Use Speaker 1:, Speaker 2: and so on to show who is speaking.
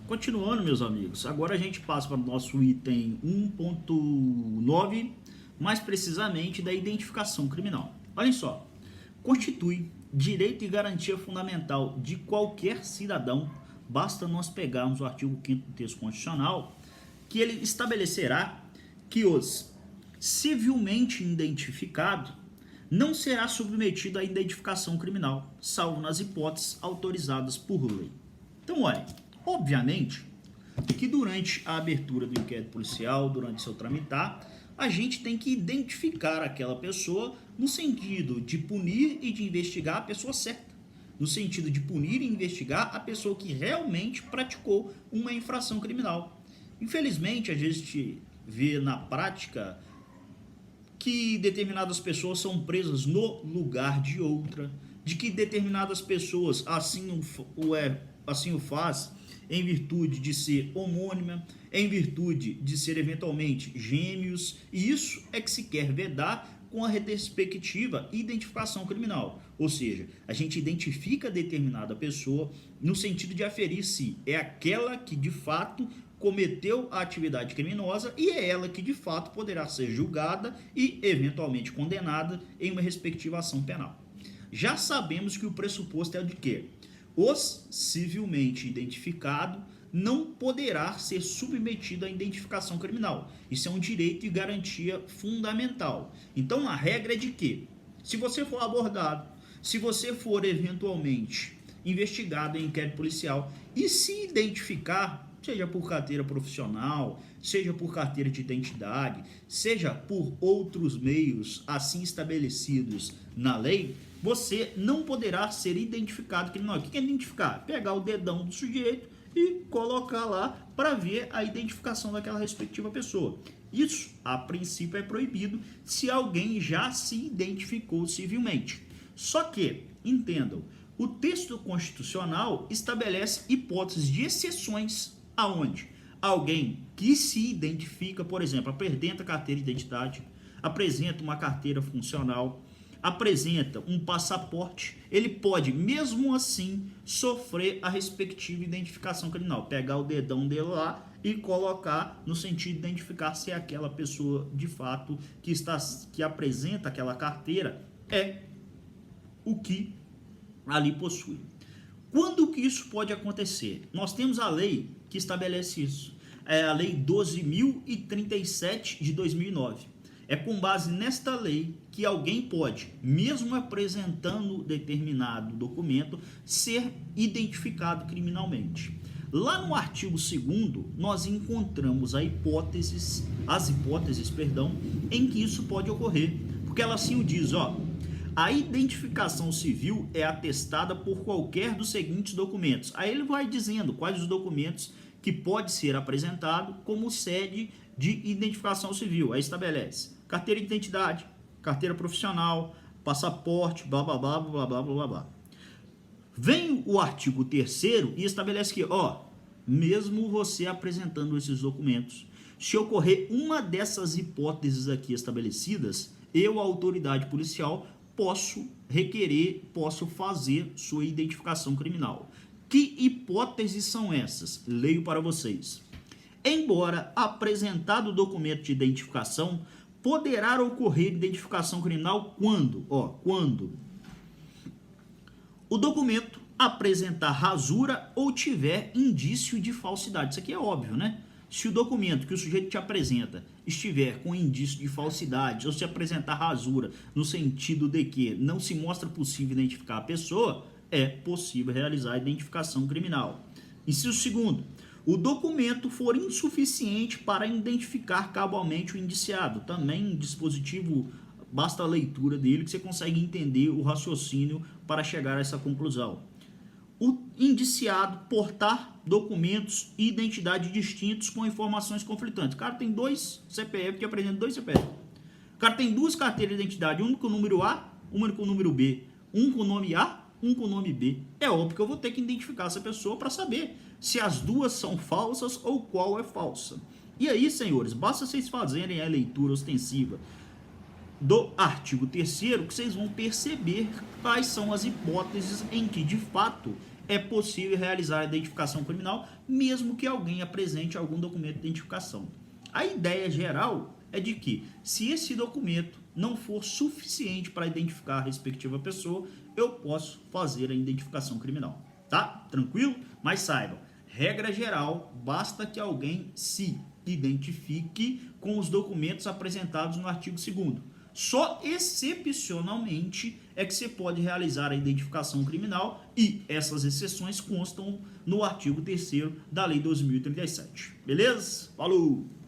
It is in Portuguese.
Speaker 1: Continuando, meus amigos, agora a gente passa para o nosso item 1.9, mais precisamente da identificação criminal. Olhem só, constitui direito e garantia fundamental de qualquer cidadão, basta nós pegarmos o artigo 5º do texto constitucional, que ele estabelecerá que os civilmente identificado não será submetido à identificação criminal, salvo nas hipóteses autorizadas por lei. Então, olha, obviamente que durante a abertura do inquérito policial, durante seu tramitar, a gente tem que identificar aquela pessoa no sentido de punir e de investigar a pessoa certa, no sentido de punir e investigar a pessoa que realmente praticou uma infração criminal. Infelizmente, a gente vê na prática que determinadas pessoas são presas no lugar de outra, de que determinadas pessoas assim o faz em virtude de ser homônima, em virtude de ser eventualmente gêmeos, e isso é que se quer vedar com a respectiva identificação criminal. Ou seja, a gente identifica determinada pessoa no sentido de aferir se é aquela que de fato cometeu a atividade criminosa e é ela que de fato poderá ser julgada e eventualmente condenada em uma respectiva ação penal. Já sabemos que o pressuposto é o de que os civilmente identificado não poderá ser submetido à identificação criminal. Isso é um direito e garantia fundamental. Então a regra é de que, se você for abordado, se você for eventualmente investigado em inquérito policial e se identificar, seja por carteira profissional, seja por carteira de identidade, seja por outros meios assim estabelecidos na lei, você não poderá ser identificado criminal. O que é identificar? Pegar o dedão do sujeito e colocar lá para ver a identificação daquela respectiva pessoa. Isso, a princípio, é proibido se alguém já se identificou civilmente. Só que, entendam, o texto constitucional estabelece hipóteses de exceções aonde alguém que se identifica, por exemplo, apresenta carteira de identidade, apresenta uma carteira funcional, apresenta um passaporte, ele pode, mesmo assim, sofrer a respectiva identificação criminal. Pegar o dedão dele lá e colocar no sentido de identificar se aquela pessoa, de fato, que apresenta aquela carteira é o que ali possui. Quando que isso pode acontecer? Nós temos a lei que estabelece isso. É a Lei 12.037 de 2009. É com base nesta lei que alguém pode, mesmo apresentando determinado documento, ser identificado criminalmente. Lá no artigo 2º, nós encontramos as hipóteses, em que isso pode ocorrer. Porque ela assim o diz, a identificação civil é atestada por qualquer dos seguintes documentos. Aí ele vai dizendo quais os documentos que pode ser apresentado como sede de identificação civil. Aí estabelece carteira de identidade, carteira profissional, passaporte, blá, blá, blá, blá, blá, blá, blá. Vem o artigo 3º e estabelece que, mesmo você apresentando esses documentos, se ocorrer uma dessas hipóteses aqui estabelecidas, eu, a autoridade policial, posso fazer sua identificação criminal. Que hipóteses são essas? Leio para vocês. Embora apresentado o documento de identificação, poderá ocorrer identificação criminal quando o documento apresentar rasura ou tiver indício de falsidade. Isso aqui é óbvio, né? Se o documento que o sujeito te apresenta estiver com indício de falsidade ou se apresentar rasura no sentido de que não se mostra possível identificar a pessoa, é possível realizar a identificação criminal. Inciso 2º, o documento for insuficiente para identificar cabalmente o indiciado. Também dispositivo, basta a leitura dele que você consegue entender o raciocínio para chegar a essa conclusão. O indiciado portar documentos e identidade distintos com informações conflitantes. O cara tem 2 CPF que apresentam 2 CPF. O cara tem 2 carteiras de identidade, uma com o número A, uma com o número B. Um com o nome A, um com o nome B. É óbvio que eu vou ter que identificar essa pessoa para saber se as duas são falsas ou qual é falsa. E aí, senhores, basta vocês fazerem a leitura ostensiva do artigo 3º que vocês vão perceber quais são as hipóteses em que, de fato, é possível realizar a identificação criminal, mesmo que alguém apresente algum documento de identificação. A ideia geral é de que, se esse documento não for suficiente para identificar a respectiva pessoa, eu posso fazer a identificação criminal. Tá? Tranquilo? Mas saibam, regra geral, basta que alguém se identifique com os documentos apresentados no artigo 2º. Só excepcionalmente é que você pode realizar a identificação criminal e essas exceções constam no artigo 3º da Lei 2037. Beleza? Falou!